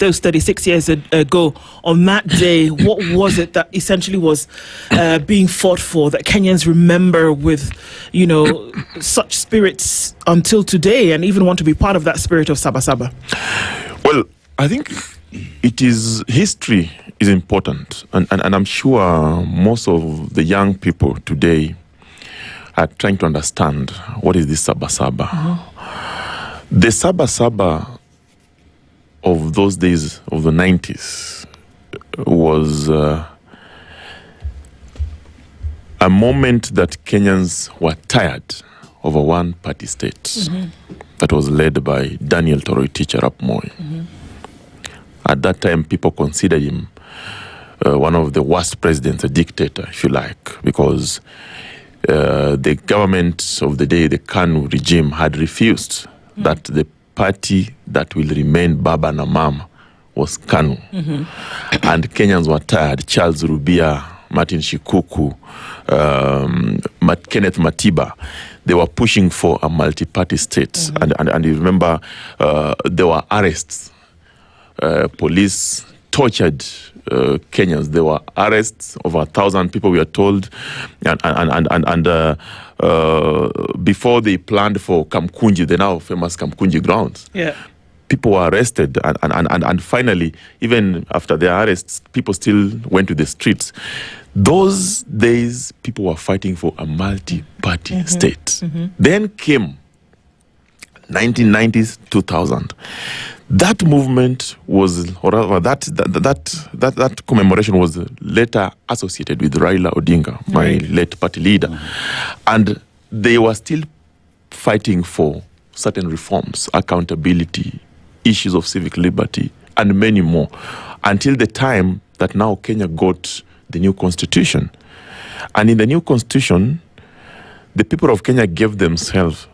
those 36 years ago, on that day, what was it that essentially was being fought for that Kenyans remember with, such spirits until today, and even want to be part of that spirit of Saba Saba? Well, I think history is important, and I'm sure most of the young people today are trying to understand what is this Saba Saba. Mm-hmm. The Saba Saba of those days of the 90s was a moment that Kenyans were tired of a one-party state mm-hmm. that was led by Daniel Toroitich arap Moi. Mm-hmm. At that time, people considered him one of the worst presidents, a dictator, if you like, because the government of the day, the KANU regime, had refused that the party that will remain Baba na Mama was KANU. Mm-hmm. And Kenyans were tired. Charles Rubia, Martin Shikuku, Kenneth Matiba, they were pushing for a multi-party state. Mm-hmm. And you remember there were arrests. Police tortured Kenyans. There were arrests, over 1,000 people, we are told, and before they planned for Kamkunji, the now famous Kamkunji grounds. Yeah. People were arrested, and finally, even after their arrests, people still went to the streets. Those days, people were fighting for a multi-party mm-hmm. state. Mm-hmm. Then came 1990s, 2000. That movement was, or rather, that commemoration was later associated with Raila Odinga, my late party leader. Mm-hmm. And they were still fighting for certain reforms, accountability, issues of civic liberty, and many more, until the time that now Kenya got the new constitution. And in the new constitution, the people of Kenya gave themselves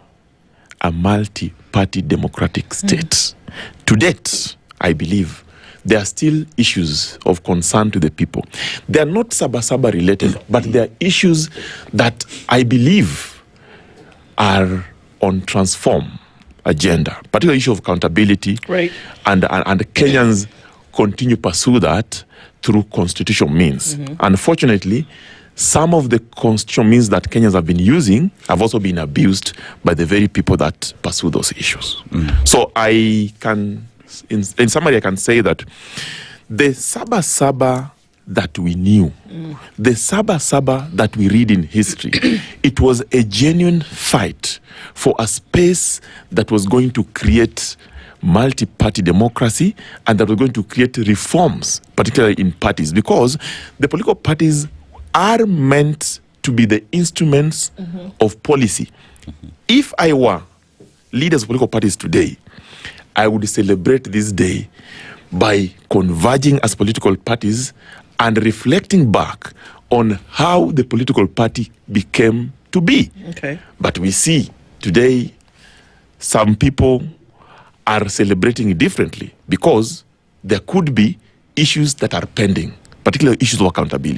a multi-party democratic state. Mm. To date, I believe, there are still issues of concern to the people. They are not Saba Saba related, but they are issues that I believe are on transform agenda, particularly issue of accountability. Right. And Kenyans continue to pursue that through constitutional means. Mm-hmm. Unfortunately, some of the constitutional means that Kenyans have been using have also been abused by the very people that pursue those issues. Mm. So I can, in summary, I can say that the Saba Saba that we knew, the Saba Saba that we read in history, it was a genuine fight for a space that was going to create multi-party democracy and that was going to create reforms, particularly in parties, because the political parties are meant to be the instruments mm-hmm. of policy. Mm-hmm. If I were leaders of political parties today, I would celebrate this day by converging as political parties and reflecting back on how the political party became to be. Okay. But we see today some people are celebrating it differently because there could be issues that are pending, particularly issues of accountability.